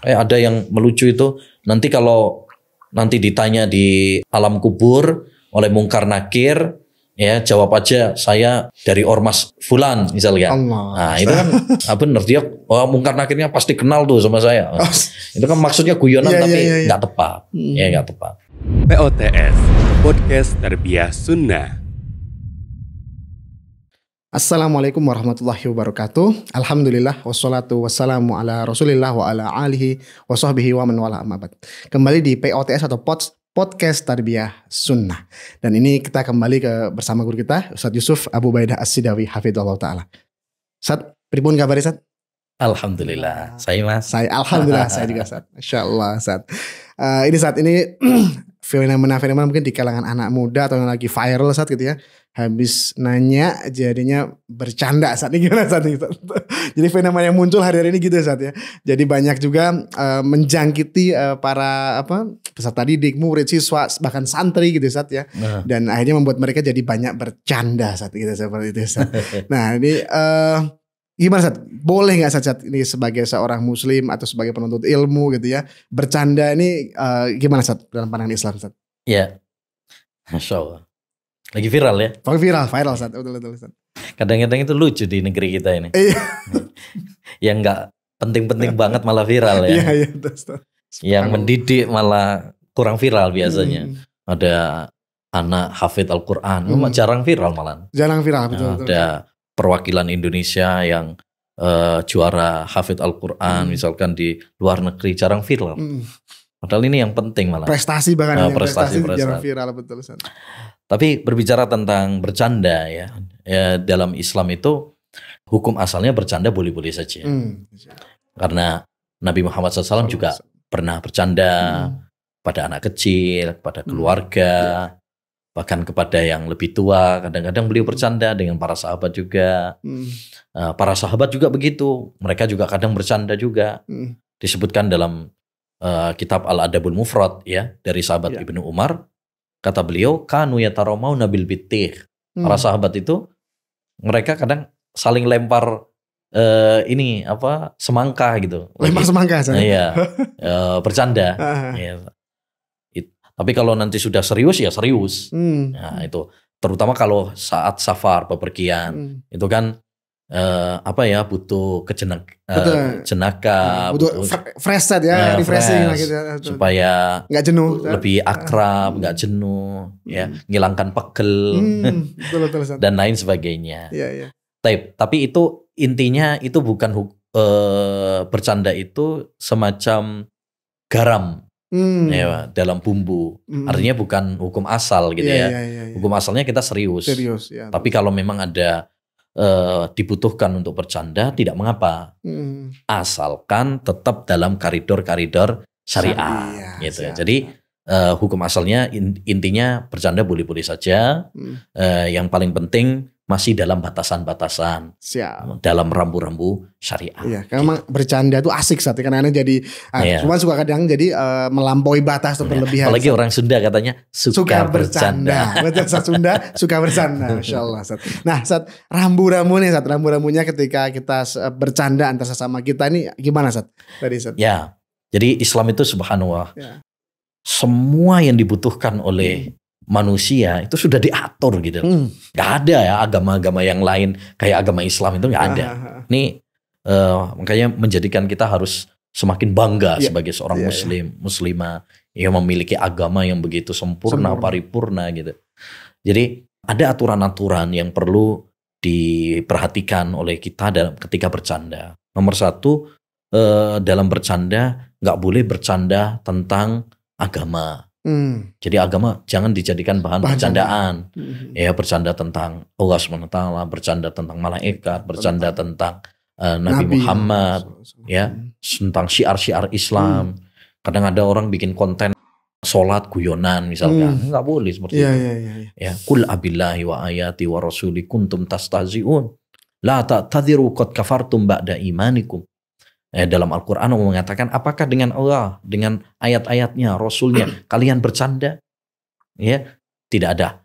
Ada yang melucu itu, nanti kalau nanti ditanya di alam kubur oleh Mungkar Nakir, ya jawab aja saya dari ormas fulan misalnya. Nah itu kan bener dia Mungkar Nakirnya pasti kenal tuh sama saya. Itu kan maksudnya guyonan tapi nggak tepat. Ya nggak tepat. POTS Podcast Tarbiyah Sunnah. Assalamualaikum warahmatullahi wabarakatuh. Alhamdulillah wassalatu wassalamu ala Rasulillah wa ala alihi wa sahbihi wa man wala amma ba'd. Kembali di POTS atau Podcast Tarbiyah Sunnah. Dan ini kita kembali bersama guru kita Ustadz Yusuf Abu Baidah As-Sidawi hafizallahu taala. Ustadz, pripun kabar Ustadz? Alhamdulillah. Saya Mas. Alhamdulillah saya juga Ustadz. Masyaallah Ustadz. Ini saat ini fenomena mungkin di kalangan anak muda atau yang lagi viral Ustadz gitu ya. Habis nanya jadinya bercanda saat ini gimana saat ini. Jadi fenomena yang muncul hari-hari ini gitu saat ya. Jadi banyak juga menjangkiti para peserta didik, murid, siswa, bahkan santri gitu saat ya. Dan akhirnya membuat mereka jadi banyak bercanda saat gitu seperti itu saat. Nah ini gimana Sat? Boleh nggak Sat ini sebagai seorang muslim atau sebagai penuntut ilmu gitu ya, bercanda ini gimana Sat dalam pandangan Islam Sat? Ya, Masya Allah. Lagi viral ya? Viral Sat, betul Sat. Kadang-kadang itu lucu di negeri kita ini. Yang nggak penting-penting banget malah viral ya. Iya. Yang mendidik malah kurang viral biasanya. Ada anak hafid Al-Quran, jarang viral malah. Jarang viral, betul. Ada perwakilan Indonesia yang juara hafid Al-Quran misalkan di luar negeri, jarang viral. Padahal ini yang penting malah. Prestasi bahkan prestasi jarang viral, betul. Tapi berbicara tentang bercanda ya dalam Islam itu hukum asalnya bercanda boleh-boleh saja. Karena Nabi Muhammad SAW juga pernah bercanda pada anak kecil, pada keluarga, bahkan kepada yang lebih tua. Kadang-kadang beliau bercanda dengan para sahabat juga. Para sahabat juga begitu. Mereka juga kadang bercanda juga. Disebutkan dalam kitab Al-Adabul Mufrad ya dari sahabat Ibnu Umar. Kata beliau, kanu yataramawna bil bitih. Para sahabat itu mereka kadang saling lempar semangka gitu. Lempar semangka saja. Iya. Bercanda. Ya. Tapi kalau nanti sudah serius ya serius. Nah, itu terutama kalau saat safar bepergian itu kan butuh jenaka, butuh fresh set ya, refreshing gitu, supaya nggak jenuh, lebih akrab, nggak jenuh, ya, ngilangkan pegel betul, dan lain sebagainya. Iya. Tapi itu intinya itu bukan bercanda itu semacam garam ya, dalam bumbu. Artinya bukan hukum asal gitu ya. Hukum asalnya kita serius ya. Tapi kalau memang ada dibutuhkan untuk bercanda tidak mengapa, asalkan tetap dalam koridor syariah gitu ya. Jadi hukum asalnya intinya bercanda boleh-boleh saja. Yang paling penting masih dalam batasan-batasan, dalam rambu-rambu syariah. Iya, karena bercanda itu asik saat karena jadi cuma suka kadang jadi melampaui batas atau berlebihan. Apalagi orang Sunda katanya suka bercanda. Betul, Sunda suka bercanda, masyaallah. Nah, rambu-rambunya ketika kita bercanda antar sesama kita ini gimana tadi Ya, jadi Islam itu subhanallah, semua yang dibutuhkan oleh manusia itu sudah diatur gitu. Gak ada ya agama-agama yang lain kayak agama Islam itu gak ada. Ini makanya menjadikan kita harus semakin bangga sebagai seorang muslimah yang memiliki agama yang begitu sempurna, paripurna gitu. Jadi ada aturan-aturan yang perlu diperhatikan oleh kita ketika bercanda. Nomor satu, dalam bercanda gak boleh bercanda tentang agama. Jadi agama jangan dijadikan bahan bercandaan. Ya, bercanda tentang Allah SWT, bercanda tentang malaikat, bercanda tentang Nabi Muhammad, ya, tentang syiar-syiar Islam. Kadang ada orang bikin konten sholat guyonan misalkan, nggak boleh seperti itu. Ya, kul abillahi wa ayati wa rasuli kuntum tastahzi'un la ta'tadhiru qad kafartum ba'da imanikum. Dalam Al-Quran mengatakan, apakah dengan Allah, dengan ayat-ayatnya, Rasulnya, kalian bercanda? Ya, tidak ada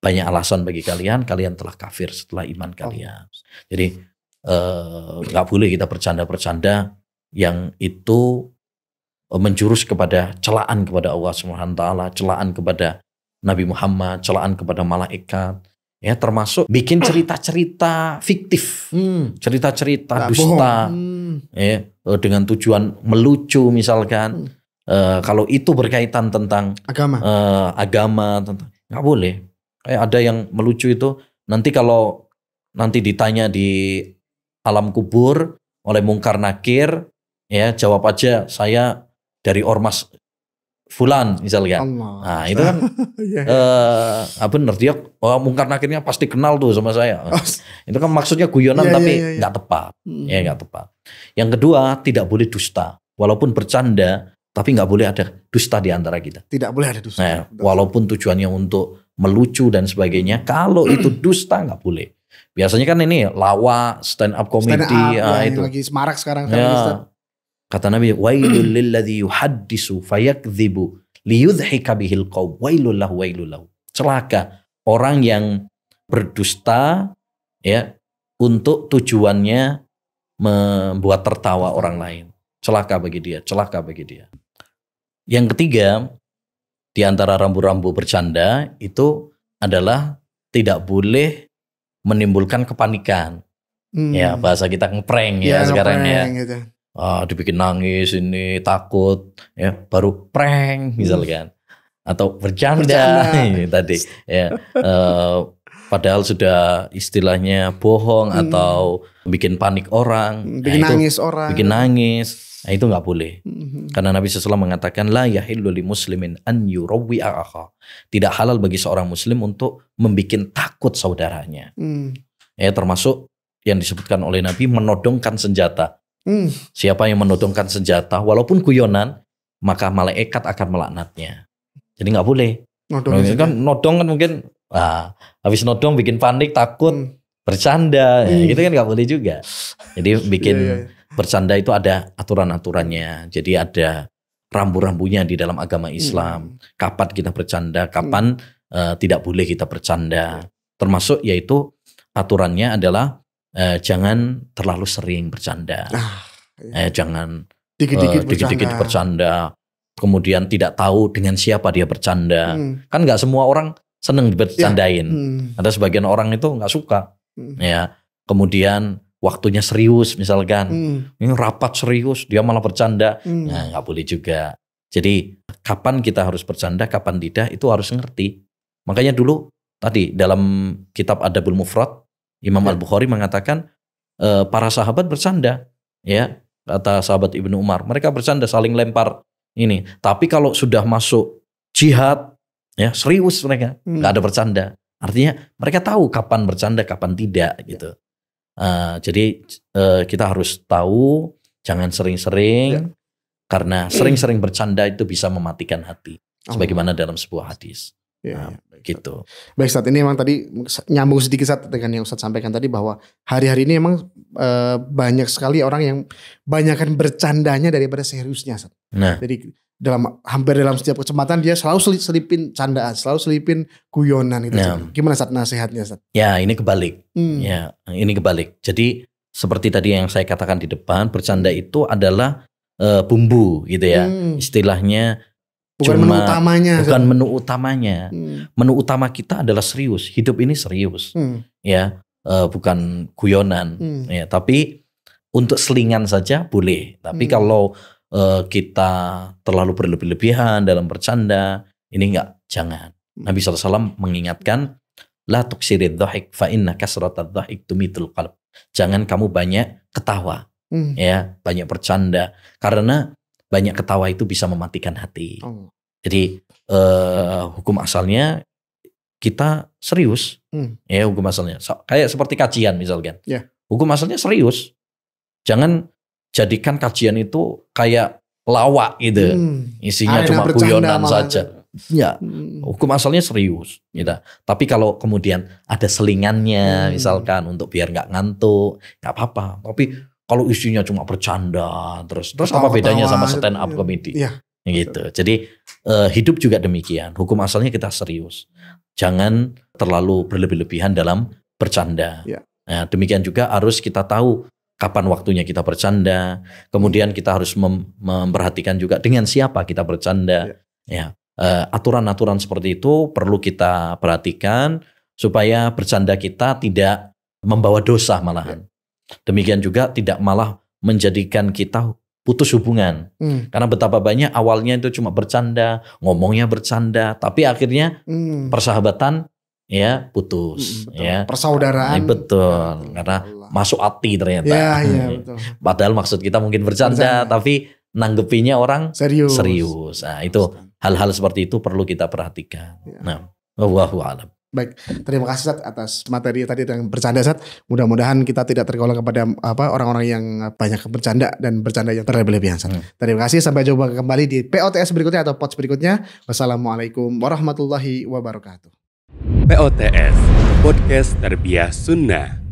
banyak alasan bagi kalian telah kafir setelah iman kalian. Jadi nggak boleh kita bercanda-bercanda yang itu menjurus kepada celaan kepada Allah Subhanahu wa taala, celaan kepada Nabi Muhammad, celaan kepada malaikat, ya termasuk bikin cerita-cerita fiktif, cerita-cerita dusta, ya dengan tujuan melucu misalkan. Kalau itu berkaitan tentang agama tentang nggak boleh. Kayak ada yang melucu itu nanti kalau nanti ditanya di alam kubur oleh Mungkar Nakir, ya jawab aja saya dari ormas fulan misalkan. Nah itu kan bener dia Mungkar Nakirnya pasti kenal tuh sama saya. Itu kan maksudnya guyonan tapi nggak tepat. Ya nggak tepat. Yang kedua tidak boleh dusta. Walaupun bercanda tapi nggak boleh ada dusta di antara kita. Tidak boleh ada dusta. Nah, walaupun tujuannya untuk melucu dan sebagainya, kalau itu dusta nggak boleh. Biasanya kan ini lawak, stand up comedy, itu lagi semarak sekarang. Ya. Kata Nabi, wailul lilladzi yuhaddisu fayadzibu liyudhika bihil qaum wailul lahu. Celaka orang yang berdusta ya untuk tujuannya membuat tertawa orang lain. Celaka bagi dia. Yang ketiga, di antara rambu-rambu bercanda itu adalah tidak boleh menimbulkan kepanikan. Ya, bahasa kita ngeprank ya sekarang ya. Gitu. Dibikin nangis ini takut ya baru prank misalkan atau bercanda. Tadi ya padahal sudah istilahnya bohong atau bikin panik orang, bikin nangis. Nah, itu nggak boleh. Karena Nabi SAW mengatakan la yahillu li muslimin an yurawwi akha. Tidak halal bagi seorang muslim untuk membikin takut saudaranya. Ya termasuk yang disebutkan oleh Nabi menodongkan senjata. Siapa yang menodongkan senjata walaupun guyonan maka malaikat akan melaknatnya. Jadi nggak boleh. Nodong kan mungkin habis nodong bikin panik takut bercanda ya, gitu kan nggak boleh juga. Jadi bikin bercanda itu ada aturan-aturannya. Jadi ada rambu-rambunya di dalam agama Islam. Kapan kita bercanda, kapan tidak boleh kita bercanda. Termasuk yaitu aturannya adalah jangan terlalu sering bercanda. Jangan dikit-dikit bercanda. Kemudian tidak tahu dengan siapa dia bercanda. Kan nggak semua orang seneng bercandain. Ada sebagian orang itu nggak suka. Ya. Kemudian waktunya serius misalkan. Ini rapat serius, dia malah bercanda. Nah, nggak boleh juga. Jadi kapan kita harus bercanda, kapan tidak itu harus ngerti. Makanya dulu tadi dalam kitab Adabul Mufrad Imam Al-Bukhari mengatakan para sahabat bercanda, ya kata sahabat Ibnu Umar, mereka bercanda saling lempar ini. Tapi kalau sudah masuk jihad, ya serius mereka, nggak ada bercanda. Artinya mereka tahu kapan bercanda, kapan tidak gitu. Jadi kita harus tahu, jangan sering-sering, karena sering-sering bercanda itu bisa mematikan hati, sebagaimana dalam sebuah hadis. Gitu. Baik Ustaz, ini memang tadi nyambung sedikit Ustaz dengan yang Ustaz sampaikan tadi bahwa hari-hari ini memang banyak sekali orang yang banyakkan bercandanya daripada seriusnya Ustaz. Jadi hampir dalam setiap kesempatan dia selalu selipin candaan, selalu selipin guyonan gitu. Gimana Ustaz nasihatnya Ustaz? Ya ini kebalik. Ya ini kebalik. Jadi seperti tadi yang saya katakan di depan, bercanda itu adalah bumbu gitu ya. Istilahnya bukan menu utamanya. Bukan menu utamanya. Menu utama kita adalah serius. Hidup ini serius. Ya, bukan guyonan. Ya, tapi untuk selingan saja boleh. Tapi kalau kita terlalu berlebih-lebihan dalam bercanda, ini jangan. Nabi SAW mengingatkan, la tuksirid dhahik fa inna kasratad dhahik tumitul qalb. Jangan kamu banyak ketawa. Ya, banyak bercanda. Karena banyak ketawa itu bisa mematikan hati. Jadi hukum asalnya kita serius. Ya hukum asalnya. Kayak seperti kajian misalkan. Hukum asalnya serius. Jangan jadikan kajian itu kayak lawak gitu. Isinya cuma guyonan saja. Ya, hukum asalnya serius. Gitu. Tapi kalau kemudian ada selingannya misalkan untuk biar nggak ngantuk, nggak apa-apa. Tapi kalau isinya cuma bercanda terus apa bedanya sama stand up comedy? Gitu. Jadi hidup juga demikian. Hukum asalnya kita serius. Jangan terlalu berlebih-lebihan dalam bercanda. Nah, demikian juga harus kita tahu kapan waktunya kita bercanda. Kemudian kita harus memperhatikan juga dengan siapa kita bercanda. Ya, aturan-aturan seperti itu perlu kita perhatikan supaya bercanda kita tidak membawa dosa malahan. Demikian juga tidak malah menjadikan kita putus hubungan. Karena betapa banyak awalnya itu cuma bercanda, ngomongnya bercanda, tapi akhirnya persahabatan ya putus. Betul. Ya. Persaudaraan. Betul. Karena masuk hati ternyata. Ya, betul. Padahal maksud kita mungkin bercanda, tapi nanggepinnya orang serius. Nah, itu hal-hal seperti itu perlu kita perhatikan. Nah, wallahu a'lam. Baik, terima kasih Ustaz atas materi tadi yang bercanda Ustaz. Mudah-mudahan kita tidak tergolong kepada orang-orang yang banyak bercanda dan bercanda yang berlebihan Ustaz. Terima kasih, sampai jumpa kembali di POTS berikutnya atau POTS berikutnya. Wassalamualaikum warahmatullahi wabarakatuh. POTS, Podcast Tarbiyah Sunnah.